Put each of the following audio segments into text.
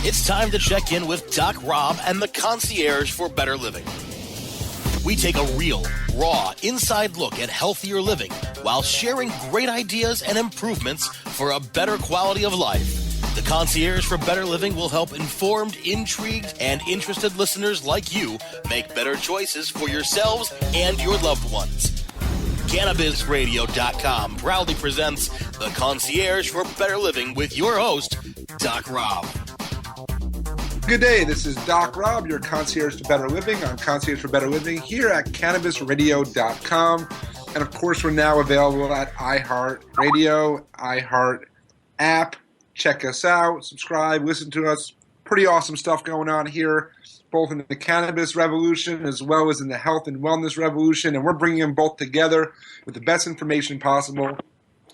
It's time to check in with Doc Rob and the Concierge for Better Living. We take a real, raw, inside look at healthier living while sharing great ideas and improvements for a better quality of life. The Concierge for Better Living will help informed, intrigued, and interested listeners like you make better choices for yourselves and your loved ones. CannabisRadio.com proudly presents The Concierge for Better Living with your host, Doc Rob. Good day, this is Doc Rob, your Concierge for Better Living on Concierge for Better Living here at CannabisRadio.com. And of course, we're now available at iHeartRadio, iHeart app. Check us out, subscribe, listen to us. Pretty awesome stuff going on here, both in the cannabis revolution as well as in the health and wellness revolution. And we're bringing them both together with the best information possible.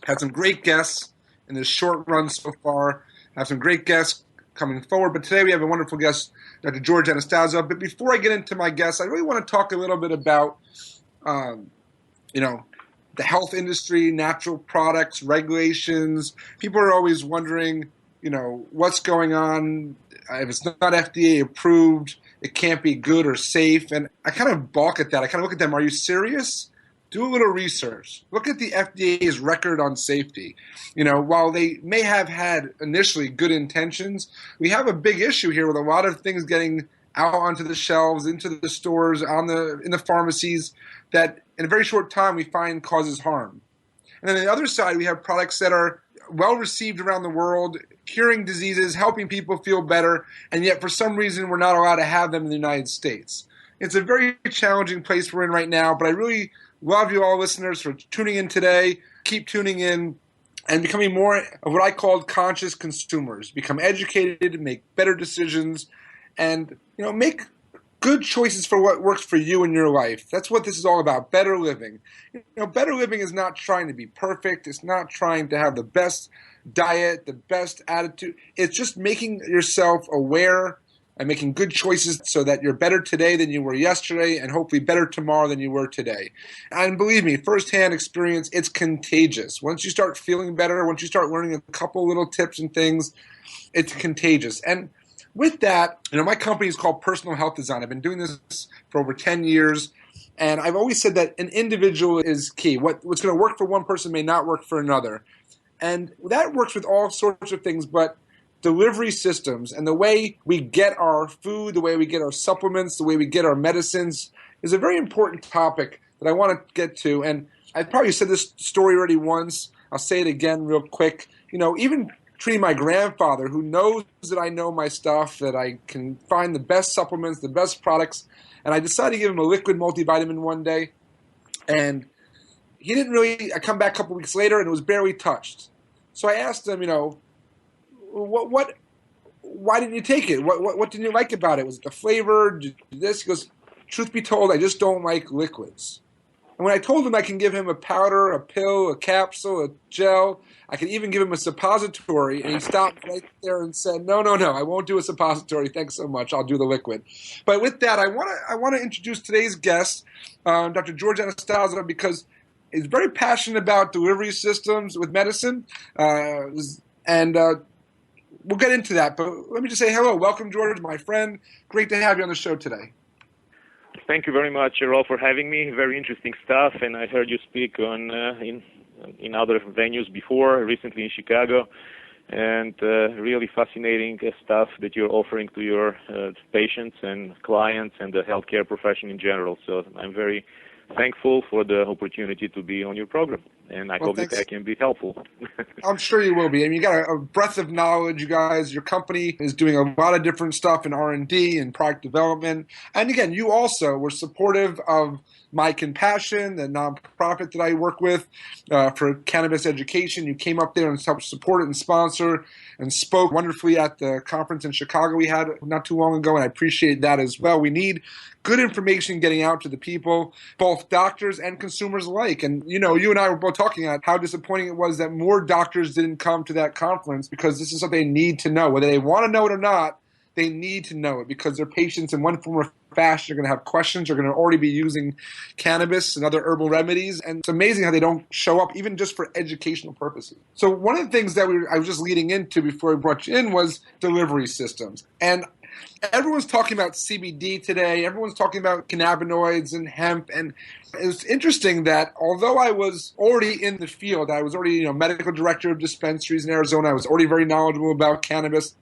Had some great guests in this short run so far. Have some great guests coming forward. But today we have a wonderful guest, Dr. George Anasstossov. But before I get into my guests, I really want to talk a little bit about, the health industry, natural products, regulations. People are always wondering, what's going on. If it's not FDA approved, it can't be good or safe. And I kind of balk at that. I kind of look at them. Are you serious? Do a little research. Look at the FDA's record on safety. While they may have had initially good intentions, we have a big issue here with a lot of things getting out onto the shelves, into the stores, in the pharmacies that in a very short time we find causes harm. And then on the other side, we have products that are well received around the world, curing diseases, helping people feel better, and yet for some reason we're not allowed to have them in the United States. It's a very challenging place we're in right now, but I really love you all listeners for tuning in today. Keep tuning in and becoming more of what I call conscious consumers. Become educated, make better decisions, and make good choices for what works for you in your life. That's what this is all about, better living. Better living is not trying to be perfect. It's not trying to have the best diet, the best attitude. It's just making yourself aware and making good choices so that you're better today than you were yesterday and hopefully better tomorrow than you were today. And believe me, firsthand experience, it's contagious. Once you start feeling better, once you start learning a couple little tips and things, it's contagious. And with that, my company is called Personal Health Design. I've been doing this for over 10 years, and I've always said that an individual is key. What's going to work for one person may not work for another. And that works with all sorts of things, but delivery systems and the way we get our food, the way we get our supplements, the way we get our medicines is a very important topic that I want to get to. And I've probably said this story already once. I'll say it again real quick. Even treating my grandfather, who knows that I know my stuff, that I can find the best supplements, the best products, and I decided to give him a liquid multivitamin one day, and he didn't really. I come back a couple weeks later, and it was barely touched. So I asked him, why didn't you take it? What didn't you like about it? Was it the flavor? This? He goes, truth be told, I just don't like liquids. And when I told him I can give him a powder, a pill, a capsule, a gel, I could even give him a suppository, and he stopped right there and said, no, I won't do a suppository. Thanks so much. I'll do the liquid. But with that, I want to introduce today's guest, Dr. George Anasstossov, because he's very passionate about delivery systems with medicine, and we'll get into that. But let me just say hello. Welcome, George, my friend. Great to have you on the show today. Thank you very much, Errol, for having me. Very interesting stuff, and I heard you speak on in other venues before, recently in Chicago, and really fascinating stuff that you're offering to your patients and clients and the healthcare profession in general. So I'm very thankful for the opportunity to be on your program, and I hope that I can be helpful. I'm sure you will be. I mean, you got a breadth of knowledge, you guys. Your company is doing a lot of different stuff in R&D and product development. And again, you also were supportive of My Compassion, the nonprofit that I work with for cannabis education. You came up there and helped support it and sponsor and spoke wonderfully at the conference in Chicago we had not too long ago, and I appreciate that as well. We need good information getting out to the people, both doctors and consumers alike. And, you and I were both talking about how disappointing it was that more doctors didn't come to that conference, because this is something they need to know. Whether they want to know it or not, they need to know it, because their patients in one form or fast, they're going to have questions, they're going to already be using cannabis and other herbal remedies. And it's amazing how they don't show up even just for educational purposes. So one of the things that I was just leading into before we brought you in was delivery systems. And everyone's talking about CBD today. Everyone's talking about cannabinoids and hemp. And it's interesting that although I was already in the field, I was already medical director of dispensaries in Arizona. I was already very knowledgeable about cannabis.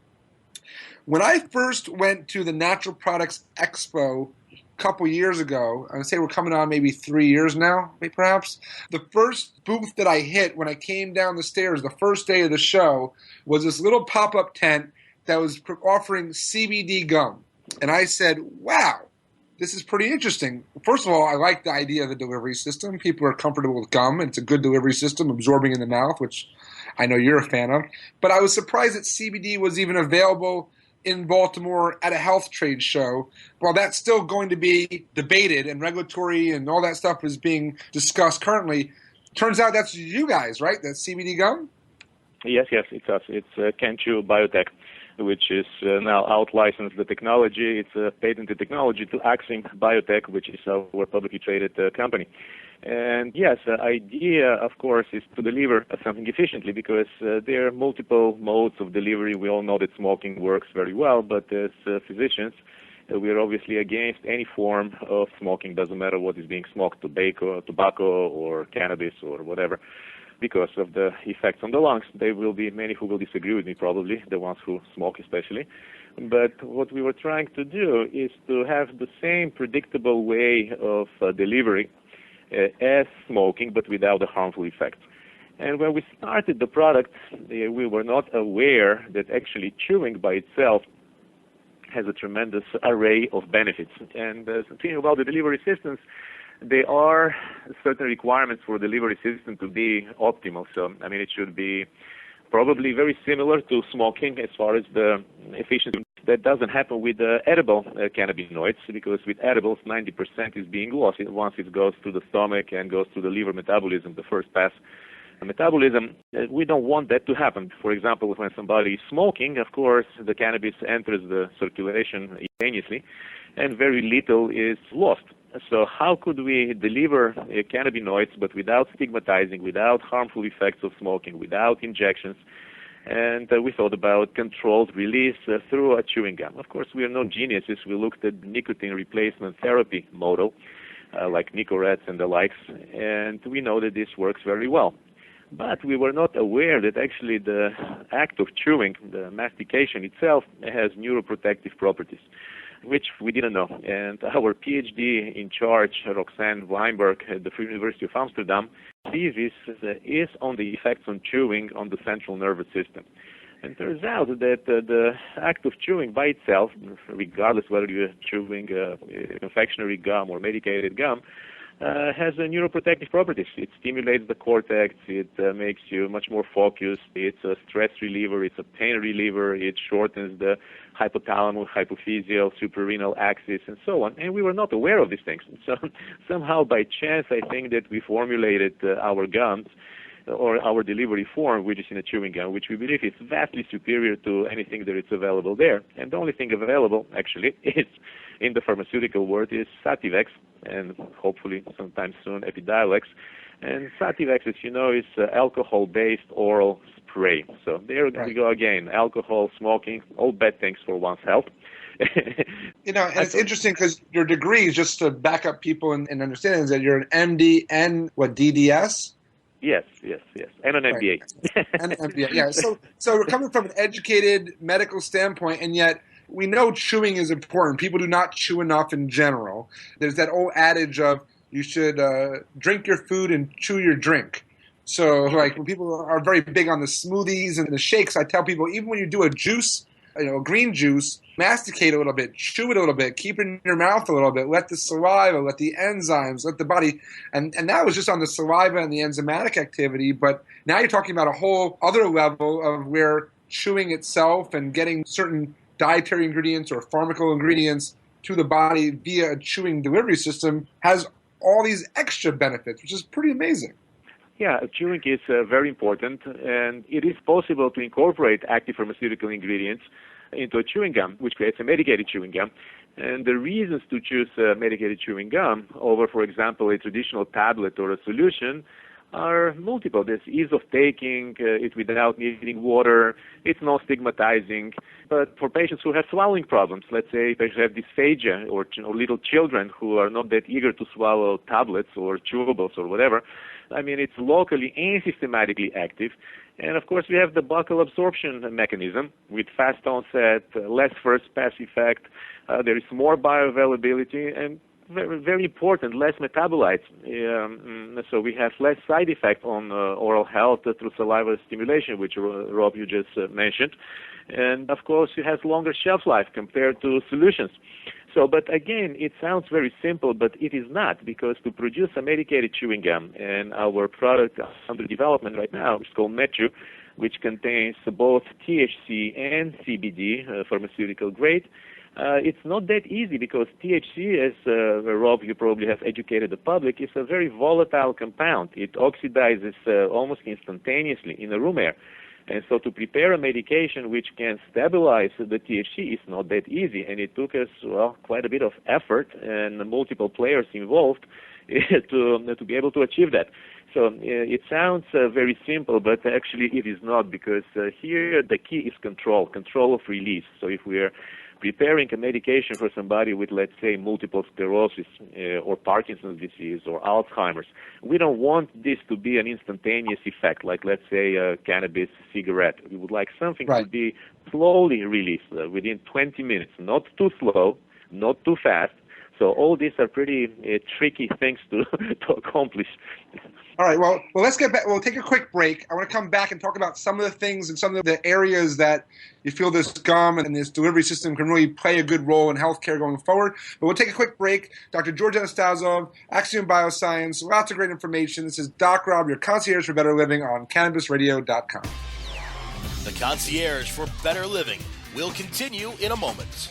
When I first went to the Natural Products Expo a couple years ago, I would say we're coming on maybe 3 years now, maybe perhaps, the first booth that I hit when I came down the stairs the first day of the show was this little pop-up tent that was offering CBD gum. And I said, wow, this is pretty interesting. First of all, I like the idea of the delivery system. People are comfortable with gum, and it's a good delivery system, absorbing in the mouth, which I know you're a fan of. But I was surprised that CBD was even available in Baltimore at a health trade show. While that's still going to be debated and regulatory and all that stuff is being discussed currently, turns out that's you guys, right? That's CBD gum? Yes, it's us. It's Concierge Biotech, which is now out-licensed the technology. It's a patented technology to AXIM Biotech, which is our publicly traded company. And yes, the idea, of course, is to deliver something efficiently because there are multiple modes of delivery. We all know that smoking works very well, but as physicians, we are obviously against any form of smoking. Doesn't matter what is being smoked, tobacco or cannabis or whatever, because of the effects on the lungs. There will be many who will disagree with me, probably, the ones who smoke especially. But what we were trying to do is to have the same predictable way of delivery as smoking, but without the harmful effects. And when we started the product, we were not aware that actually chewing by itself has a tremendous array of benefits. And thinking about the delivery systems, there are certain requirements for delivery system to be optimal. So, it should be probably very similar to smoking as far as the efficiency. That doesn't happen with edible cannabinoids because with edibles, 90% is being lost once it goes to the stomach and goes to the liver metabolism, the first pass metabolism. We don't want that to happen. For example, when somebody is smoking, of course, the cannabis enters the circulation instantaneously and very little is lost. So how could we deliver cannabinoids but without stigmatizing, without harmful effects of smoking, without injections? And we thought about controlled release through a chewing gum. Of course, we are no geniuses. We looked at nicotine replacement therapy model, like Nicorette and the likes, and we know that this works very well. But we were not aware that actually the act of chewing, the mastication itself, has neuroprotective properties, which we didn't know. And our PhD in charge, Roxanne Weinberg at the Free University of Amsterdam, thesis is on the effects on chewing on the central nervous system. And turns out that the act of chewing by itself, regardless whether you're chewing confectionery gum or medicated gum, has neuroprotective properties. It stimulates the cortex. It makes you much more focused. It's a stress reliever. It's a pain reliever. It shortens the hypothalamus, hypophyseal, suprarenal axis, and so on. And we were not aware of these things. So somehow by chance, I think that we formulated our gums or our delivery form, which is in a chewing gum, which we believe is vastly superior to anything that is available there. And the only thing available, actually, is in the pharmaceutical world is Sativex, and hopefully sometime soon Epidiolex. And Sativex, as you know, is alcohol-based oral spray. So there we go again, alcohol, smoking, all bad things for one's health. And it's interesting because your degree, just to back up people in understanding, is that you're an MD and DDS? Yes, and an MBA. Right. And an MBA, yeah. So we're coming from an educated medical standpoint, and yet we know chewing is important. People do not chew enough in general. There's that old adage of you should drink your food and chew your drink. So like when people are very big on the smoothies and the shakes, I tell people even when you do a juice, a green juice, masticate a little bit, chew it a little bit, keep it in your mouth a little bit, let the saliva, let the enzymes, let the body, and that was just on the saliva and the enzymatic activity, but now you're talking about a whole other level of where chewing itself and getting certain dietary ingredients or pharmaceutical ingredients to the body via a chewing delivery system has all these extra benefits, which is pretty amazing. Yeah, chewing is very important, and it is possible to incorporate active pharmaceutical ingredients into a chewing gum, which creates a medicated chewing gum. And the reasons to choose medicated chewing gum over, for example, a traditional tablet or a solution are multiple. There's ease of taking it without needing water. It's not stigmatizing. But for patients who have swallowing problems, let's say patients have dysphagia or little children who are not that eager to swallow tablets or chewables or whatever, I mean, it's locally and systematically active. And, of course, we have the buccal absorption mechanism with fast onset, less first-pass effect. There is more bioavailability and very, very important, less metabolites. So we have less side effect on oral health through saliva stimulation, which, Rob, you just mentioned. And, of course, it has longer shelf life compared to solutions. So, but again, it sounds very simple, but it is not, because to produce a medicated chewing gum, and our product under development right now is called MedChew, which contains both THC and CBD, pharmaceutical grade. It's not that easy because THC, as Rob, you probably have educated the public, is a very volatile compound. It oxidizes almost instantaneously in the room air. And so to prepare a medication which can stabilize the THC is not that easy. And it took us, well, quite a bit of effort and multiple players involved to be able to achieve that. So it sounds very simple, but actually it is not, because here the key is control of release. So if we are preparing a medication for somebody with, let's say, multiple sclerosis or Parkinson's disease or Alzheimer's, we don't want this to be an instantaneous effect, like, let's say, a cannabis cigarette. We would like something to be slowly released within 20 minutes, not too slow, not too fast. So all these are pretty tricky things to accomplish. All right, well, let's get back. We'll take a quick break. I want to come back and talk about some of the things and some of the areas that you feel this gum and this delivery system can really play a good role in healthcare going forward. But we'll take a quick break. Dr. George Anasstossov, AXIM Bioscience, lots of great information. This is Doc Rob, your concierge for better living on CannabisRadio.com. The Concierge for Better Living will continue in a moment.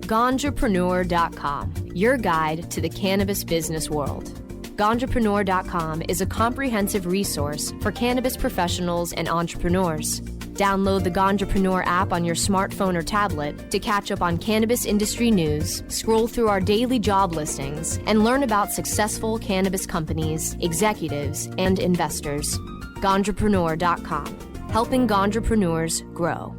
Ganjapreneur.com, your guide to the cannabis business world. Ganjapreneur.com is a comprehensive resource for cannabis professionals and entrepreneurs. Download the Ganjapreneur app on your smartphone or tablet to catch up on cannabis industry news, scroll through our daily job listings, and learn about successful cannabis companies, executives, and investors. Ganjapreneur.com, helping Ganjapreneurs grow.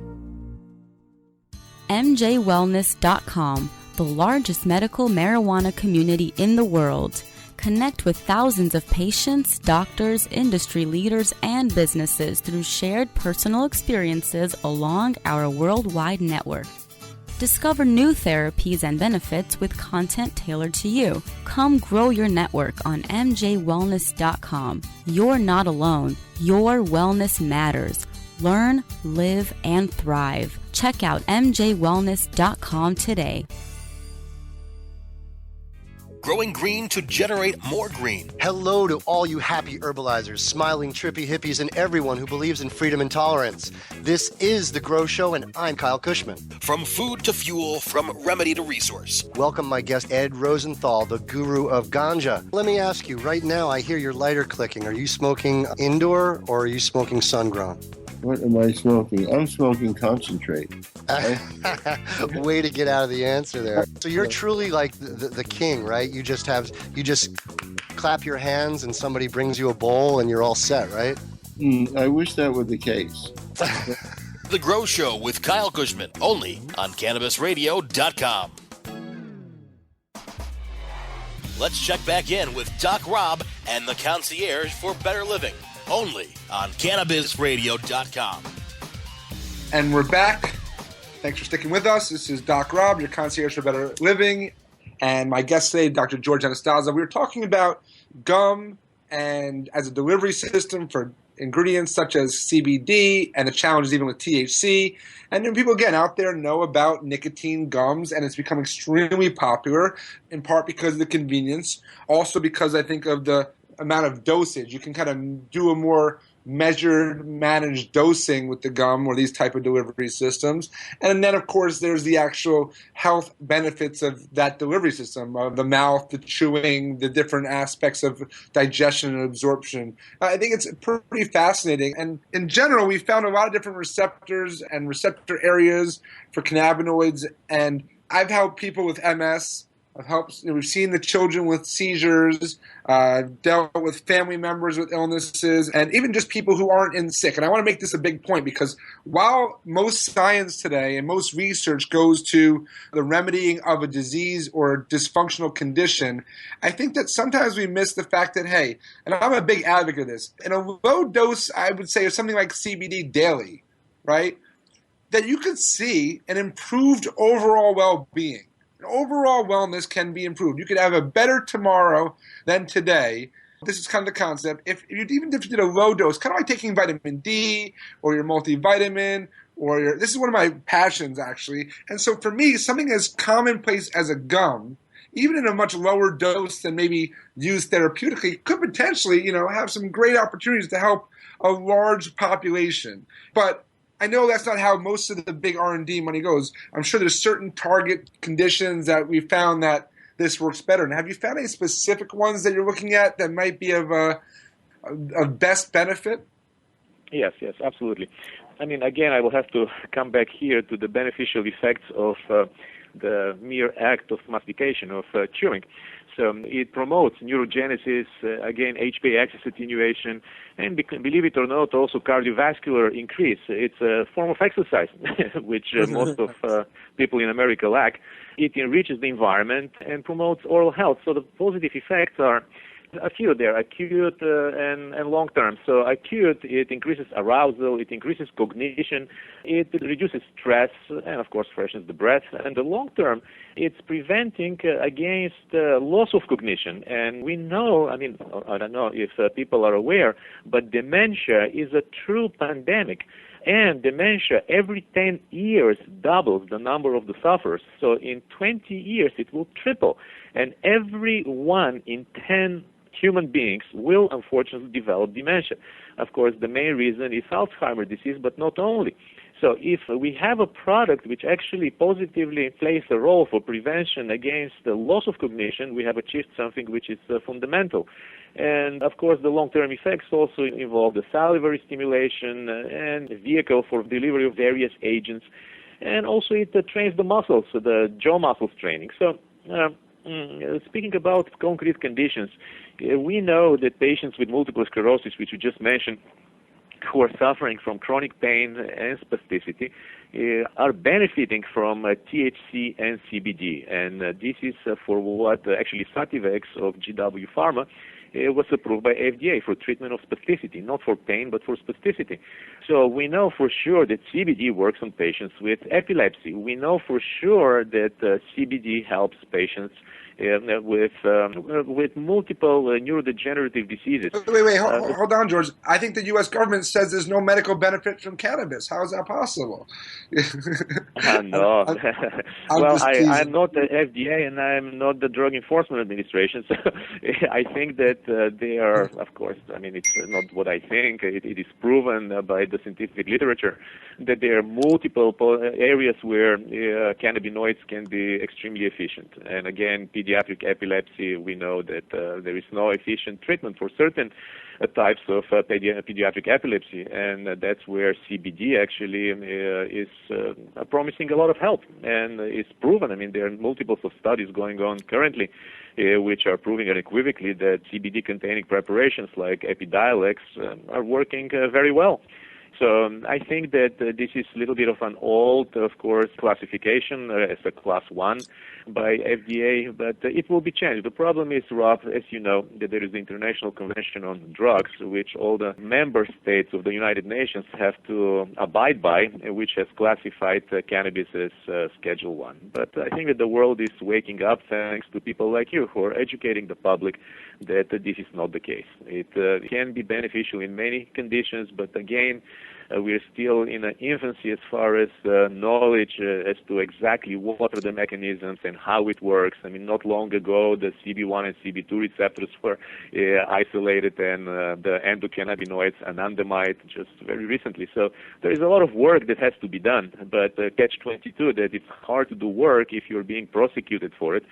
MJWellness.com, the largest medical marijuana community in the world. Connect with thousands of patients, doctors, industry leaders, and businesses through shared personal experiences along our worldwide network. Discover new therapies and benefits with content tailored to you. Come grow your network on MJWellness.com. You're not alone. Your wellness matters. Learn, live, and thrive. Check out MJWellness.com today. Growing green to generate more green. Hello to all you happy herbalizers, smiling, trippy hippies, and everyone who believes in freedom and tolerance. This is The Grow Show, and I'm Kyle Cushman. From food to fuel, from remedy to resource. Welcome my guest, Ed Rosenthal, the guru of ganja. Let me ask you, right now I hear your lighter clicking. Are you smoking indoor or are you smoking sun-grown? What am I smoking? I'm smoking concentrate. Way to get out of the answer there. So you're truly like the king, right? You just clap your hands and somebody brings you a bowl and you're all set, right? I wish that were the case. The Grow Show with Kyle Cushman, only on CannabisRadio.com. Let's check back in with Doc Rob and the Concierge for Better Living, only on CannabisRadio.com. And we're back. Thanks for sticking with us. This is Doc Rob, your concierge for better living. And my guest today, Dr. George Anasstossov. We were talking about gum and as a delivery system for ingredients such as CBD and the challenges even with THC. And then people, again, out there know about nicotine gums, and it's become extremely popular, in part because of the convenience, also because I think of the amount of dosage. You can kind of do a more measured, managed dosing with the gum or these type of delivery systems. And then, of course, there's the actual health benefits of that delivery system, of the mouth, the chewing, the different aspects of digestion and absorption. I think it's pretty fascinating. And in general, we found a lot of different receptors and receptor areas for cannabinoids. And I've helped people with MS. We've seen the children with seizures, dealt with family members with illnesses, and even just people who aren't sick. And I want to make this a big point because while most science today and most research goes to the remedying of a disease or a dysfunctional condition, I think that sometimes we miss the fact that, hey, and I'm a big advocate of this, in a low dose, I would say, of something like CBD daily, right, that you could see an improved overall well-being. Overall wellness can be improved. You could have a better tomorrow than today. This is kind of the concept. If you did a low dose, kind of like taking vitamin D or your multivitamin, this is one of my passions actually. And so for me, something as commonplace as a gum, even in a much lower dose than maybe used therapeutically, could potentially, have some great opportunities to help a large population. But I know that's not how most of the big R&D money goes. I'm sure there's certain target conditions that we found that this works better. And have you found any specific ones that you're looking at that might be of best benefit? Yes, absolutely. I mean, again, I will have to come back here to the beneficial effects of the mere act of mastication, of chewing. So it promotes neurogenesis, again, HPA axis attenuation, and believe it or not, also cardiovascular increase. It's a form of exercise, which most of people in America lack. It enriches the environment and promotes oral health. So the positive effects are a few there, acute and long-term. So acute, it increases arousal, it increases cognition, it reduces stress, and of course freshens the breath. And the long-term, it's preventing against loss of cognition. And we know, I don't know if people are aware, but dementia is a true pandemic. And dementia, every 10 years, doubles the number of the sufferers. So in 20 years, it will triple. And every 1 in 10 human beings will unfortunately develop dementia. Of course, the main reason is Alzheimer's disease, but not only. So if we have a product which actually positively plays a role for prevention against the loss of cognition, we have achieved something which is fundamental. And of course, the long-term effects also involve the salivary stimulation and a vehicle for delivery of various agents. And also it trains the muscles, the jaw muscles training. So speaking about concrete conditions, we know that patients with multiple sclerosis, which you just mentioned, who are suffering from chronic pain and spasticity, are benefiting from THC and CBD. And this is for what actually Sativex of GW Pharma was approved by FDA for treatment of spasticity, not for pain, but for spasticity. So we know for sure that CBD works on patients with epilepsy. We know for sure that CBD helps patients with multiple neurodegenerative diseases. Wait, hold on, George. I think the U.S. government says there's no medical benefit from cannabis. How is that possible? No. Well, I'm not the FDA and I'm not the Drug Enforcement Administration, so I think that they are, of course, it's not what I think. It is proven by the scientific literature that there are multiple areas where cannabinoids can be extremely efficient. And again, pediatric epilepsy, we know that there is no efficient treatment for certain types of pediatric epilepsy, and that's where CBD actually is promising a lot of help, and it's proven. There are multiples of studies going on currently which are proving unequivocally that CBD-containing preparations like Epidiolex are working very well. So I think that this is a little bit of an old, of course, classification as a class 1 by FDA, but it will be changed. The problem is, Rob, as you know, that there is the International Convention on Drugs, which all the member states of the United Nations have to abide by, which has classified cannabis as Schedule 1. But I think that the world is waking up thanks to people like you who are educating the public that this is not the case. It can be beneficial in many conditions, but again, we're still in an infancy as far as knowledge as to exactly what are the mechanisms and how it works. I mean, not long ago, the CB1 and CB2 receptors were isolated, and the endocannabinoids, anandamide, just very recently. So there is a lot of work that has to be done, but catch-22, that it's hard to do work if you're being prosecuted for it.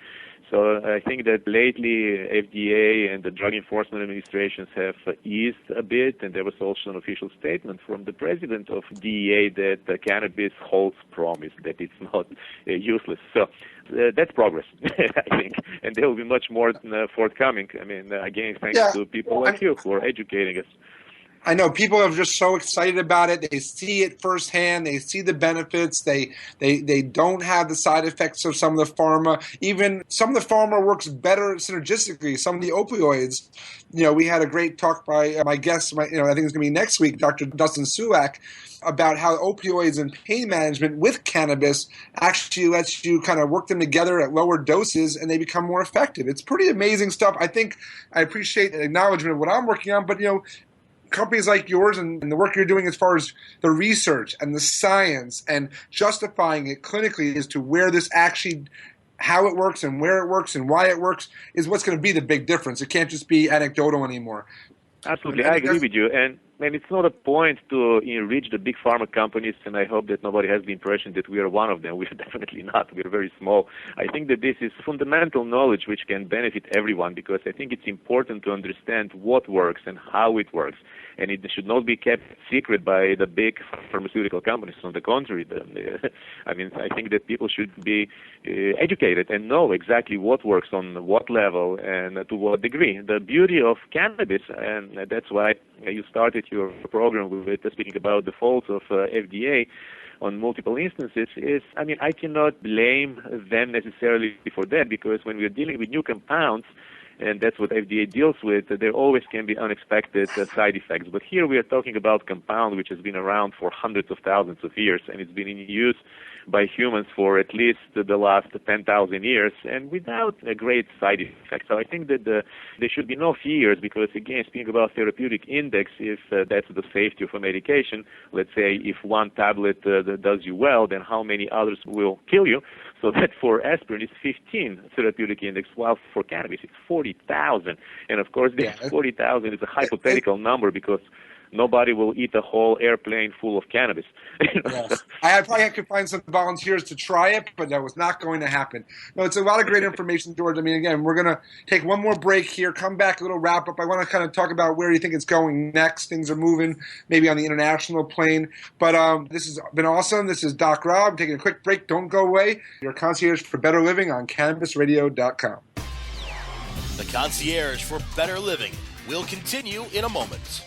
So I think that lately FDA and the Drug Enforcement Administrations have eased a bit, and there was also an official statement from the president of DEA that cannabis holds promise, that it's not useless. So that's progress, I think, and there will be much more forthcoming. I mean, again, thanks to people like you who are educating us. I know people are just so excited about it. They see it firsthand. They see the benefits. They don't have the side effects of some of the pharma. Even some of the pharma works better synergistically. Some of the opioids. We had a great talk by my guest. I think it's going to be next week, Dr. Dustin Sulak, about how opioids and pain management with cannabis actually lets you kind of work them together at lower doses, and they become more effective. It's pretty amazing stuff. I think I appreciate the acknowledgement of what I'm working on, but companies like yours and the work you're doing as far as the research and the science and justifying it clinically as to where this actually, how it works and where it works and why it works is what's going to be the big difference. It can't just be anecdotal anymore. Absolutely, I agree with you. And it's not a point to enrich the big pharma companies, and I hope that nobody has the impression that we are one of them. We are definitely not. We are very small. I think that this is fundamental knowledge which can benefit everyone, because I think it's important to understand what works and how it works. And it should not be kept secret by the big pharmaceutical companies. On the contrary, I think that people should be educated and know exactly what works on what level and to what degree. The beauty of cannabis, and that's why you started your program with speaking about the faults of FDA on multiple instances, is, I cannot blame them necessarily for that, because when we're dealing with new compounds, and that's what FDA deals with, there always can be unexpected side effects. But here we are talking about compound which has been around for hundreds of thousands of years, and it's been in use by humans for at least the last 10,000 years, and without a great side effect. So I think that there should be no fears, because, again, speaking about therapeutic index, if that's the safety of a medication, let's say if one tablet does you well, then how many others will kill you? So that for aspirin is 15 therapeutic index, while for cannabis it's 40,000. And of course, this 40,000 is a hypothetical number, because nobody will eat a whole airplane full of cannabis. Yes. I probably could find some volunteers to try it, but that was not going to happen. No, it's a lot of great information, George. Again, we're going to take one more break here, come back, a little wrap-up. I want to kind of talk about where you think it's going next. Things are moving maybe on the international plane. But this has been awesome. This is Doc Rob taking a quick break. Don't go away. Your concierge for better living on CannabisRadio.com. The Concierge for Better Living will continue in a moment.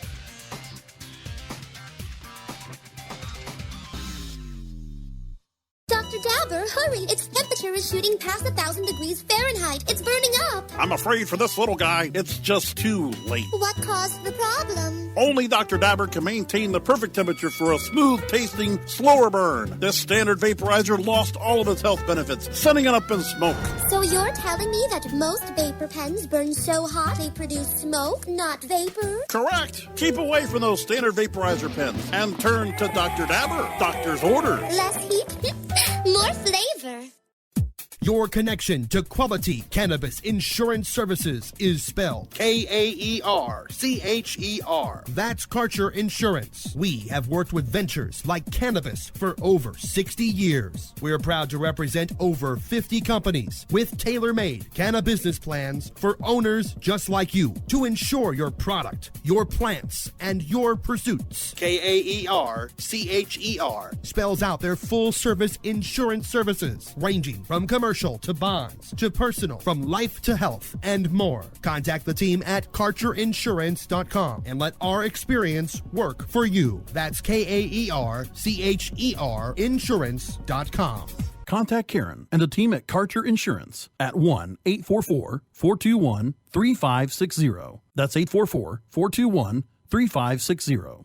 Dr. Dabber, hurry! Its temperature is shooting past 1,000 degrees Fahrenheit. It's burning up. I'm afraid for this little guy, it's just too late. What caused the problem? Only Dr. Dabber can maintain the perfect temperature for a smooth-tasting, slower burn. This standard vaporizer lost all of its health benefits, sending it up in smoke. So you're telling me that most vapor pens burn so hot they produce smoke, not vapor? Correct. Keep away from those standard vaporizer pens and turn to Dr. Dabber. Doctor's orders. Less heat, more flavor. Your connection to quality cannabis insurance services is spelled Kaeercher. That's Karcher Insurance. We have worked with ventures like Cannabis for over 60 years. We're proud to represent over 50 companies with tailor-made cannabis plans for owners just like you to insure your product, your plants, and your pursuits. Kaeercher spells out their full-service insurance services ranging from commercial to bonds to personal, from life to health, and more. Contact the team at CarcherInsurance.com and let our experience work for you. That's Kaeercher Insurance.com. Contact Karen and the team at Karcher Insurance at 1-844-421-3560. That's 844-421-3560.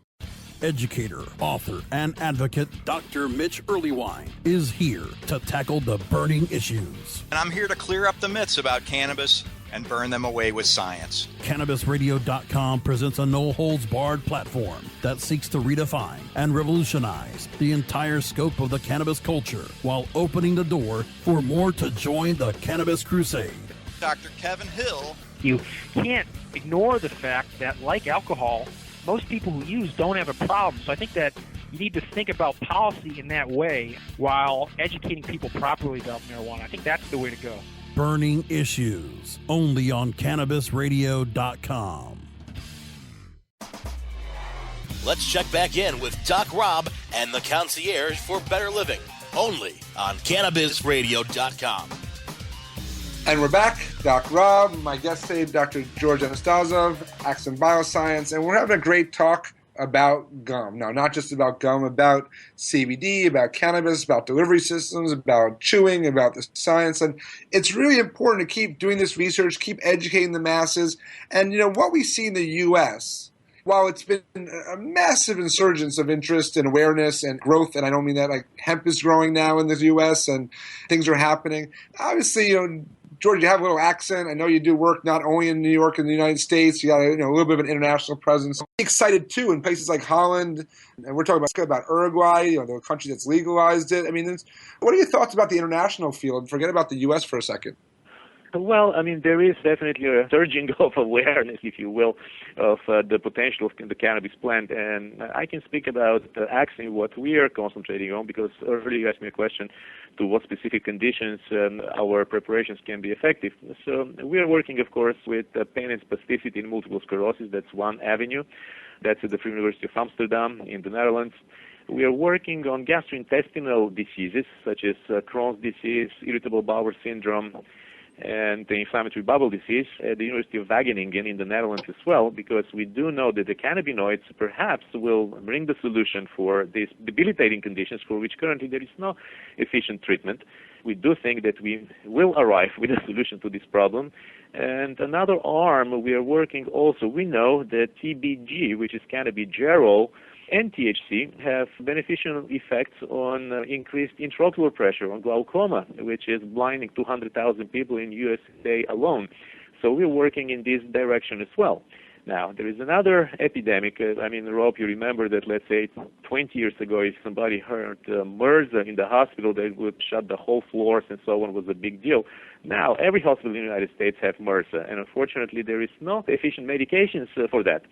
Educator, author, and advocate Dr. Mitch Earlywine is here to tackle the burning issues. And I'm here to clear up the myths about cannabis and burn them away with science. CannabisRadio.com presents a no-holds-barred platform that seeks to redefine and revolutionize the entire scope of the cannabis culture while opening the door for more to join the cannabis crusade. Dr. Kevin Hill. You can't ignore the fact that, like alcohol, most people who use don't have a problem. So I think that you need to think about policy in that way while educating people properly about marijuana. I think that's the way to go. Burning Issues, only on CannabisRadio.com. Let's check back in with Doc Rob and the Concierge for Better Living, only on CannabisRadio.com. And we're back. Doc Rob, my guest today, Dr. George Anasstossov, AXIM Bioscience, and we're having a great talk about gum. Now, not just about gum, about CBD, about cannabis, about delivery systems, about chewing, about the science. And it's really important to keep doing this research, keep educating the masses. And, you know, what we see in the U.S., while it's been a massive insurgence of interest and awareness and growth, and I don't mean that, like hemp is growing now in the U.S. and things are happening. Obviously, you know, George, you have a little accent. I know you do work not only in New York and the United States. You got a little bit of an international presence. I'm excited, too, in places like Holland. And we're talking about Uruguay, the country that's legalized it. I mean, what are your thoughts about the international field? Forget about the U.S. for a second. Well, I mean, there is definitely a surging of awareness, if you will, of the potential of the cannabis plant. And I can speak about AXIM, what we are concentrating on, because earlier you asked me a question to what specific conditions our preparations can be effective. So we are working, of course, with pain and spasticity in multiple sclerosis. That's one avenue. That's at the Free University of Amsterdam in the Netherlands. We are working on gastrointestinal diseases, such as Crohn's disease, irritable bowel syndrome, and the inflammatory bowel disease at the University of Wageningen in the Netherlands as well, because we do know that the cannabinoids perhaps will bring the solution for these debilitating conditions for which currently there is no efficient treatment. We do think that we will arrive with a solution to this problem. And another arm, we are working also, we know that TBG, which is cannabigerol, and THC have beneficial effects on increased intraocular pressure, on glaucoma, which is blinding 200,000 people in USA alone. So we're working in this direction as well. Now, there is another epidemic. Rob, you remember that, let's say, 20 years ago, if somebody heard MRSA in the hospital, they would shut the whole floors and so on. Was a big deal. Now, every hospital in the United States has MRSA, and unfortunately, there is no efficient medications for that.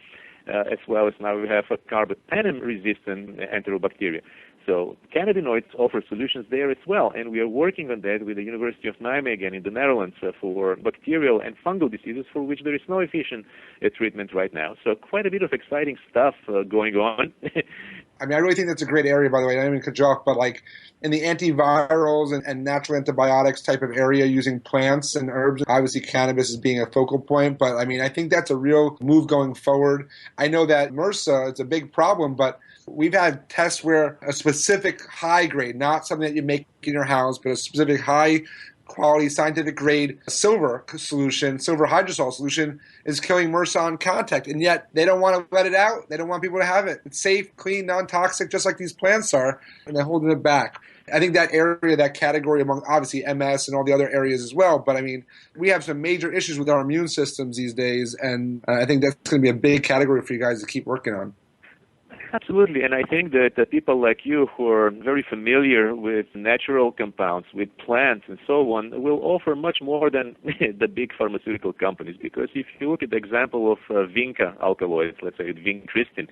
As well as now we have a carbapenem-resistant enterobacteria. So cannabinoids offer solutions there as well, and we are working on that with the University of Nijmegen in the Netherlands for bacterial and fungal diseases for which there is no efficient treatment right now. So quite a bit of exciting stuff going on. I mean, I really think that's a great area, by the way. I don't mean to joke, but like in the antivirals and natural antibiotics type of area using plants and herbs, obviously cannabis is being a focal point. But I mean, I think that's a real move going forward. I know that MRSA is a big problem, but we've had tests where a specific high grade, not something that you make in your house, but a specific high quality scientific grade silver hydrosol solution is killing MRSA on contact, and yet they don't want to let it out. They don't want people to have it. It's safe, clean, non-toxic, just like these plants are, and they're holding it back. I think that area, that category among obviously MS and all the other areas as well, but I mean, we have some major issues with our immune systems these days, and I think that's going to be a big category for you guys to keep working on. Absolutely, and I think that the people like you who are very familiar with natural compounds, with plants and so on, will offer much more than the big pharmaceutical companies, because if you look at the example of vinca alkaloids, let's say vincristin,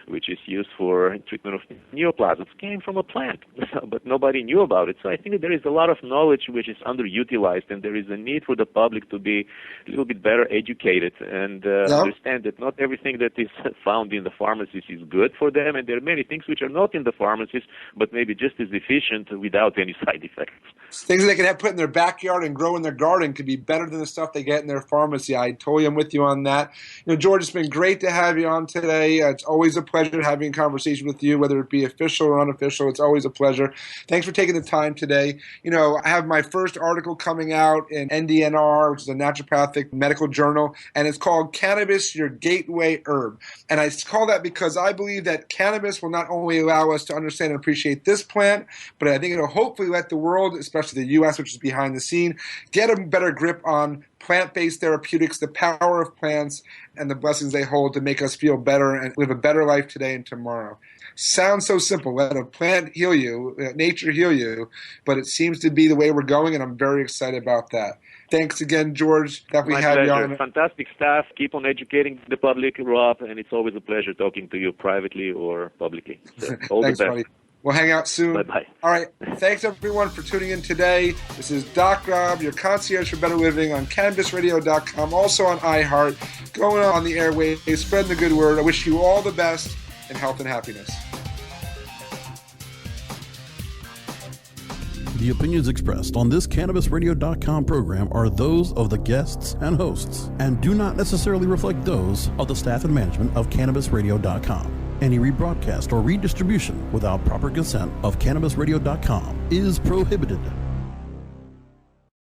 which is used for treatment of neoplasms, came from a plant, but nobody knew about it. So I think that there is a lot of knowledge which is underutilized, and there is a need for the public to be a little bit better educated and understand that not everything that is found in the pharmacies is good for them, and there are many things which are not in the pharmacies, but maybe just as efficient without any side effects. Things that they can have put in their backyard and grow in their garden could be better than the stuff they get in their pharmacy. I totally am with you on that. George, it's been great to have you on today. It's always a pleasure having a conversation with you, whether it be official or unofficial. It's always a pleasure. Thanks for taking the time today. I have my first article coming out in NDNR, which is a naturopathic medical journal, and it's called Cannabis, Your Gateway Herb. And I call that because I believe that that cannabis will not only allow us to understand and appreciate this plant, but I think it'll hopefully let the world, especially the U.S., which is behind the scene, get a better grip on plant-based therapeutics, the power of plants, and the blessings they hold to make us feel better and live a better life today and tomorrow. Sounds so simple. Let a plant heal you, let nature heal you, but it seems to be the way we're going, and I'm very excited about that. Thanks again, George, that we My had pleasure. you on. Fantastic stuff. Keep on educating the public, Rob, and it's always a pleasure talking to you privately or publicly. So, all Thanks, the best. buddy. We'll hang out soon. Bye-bye. All right. Thanks, everyone, for tuning in today. This is Doc Rob, your concierge for better living on CannabisRadio.com, also on iHeart, going on the airwaves, spreading the good word. I wish you all the best in health and happiness. The opinions expressed on this CannabisRadio.com program are those of the guests and hosts and do not necessarily reflect those of the staff and management of CannabisRadio.com. Any rebroadcast or redistribution without proper consent of CannabisRadio.com is prohibited.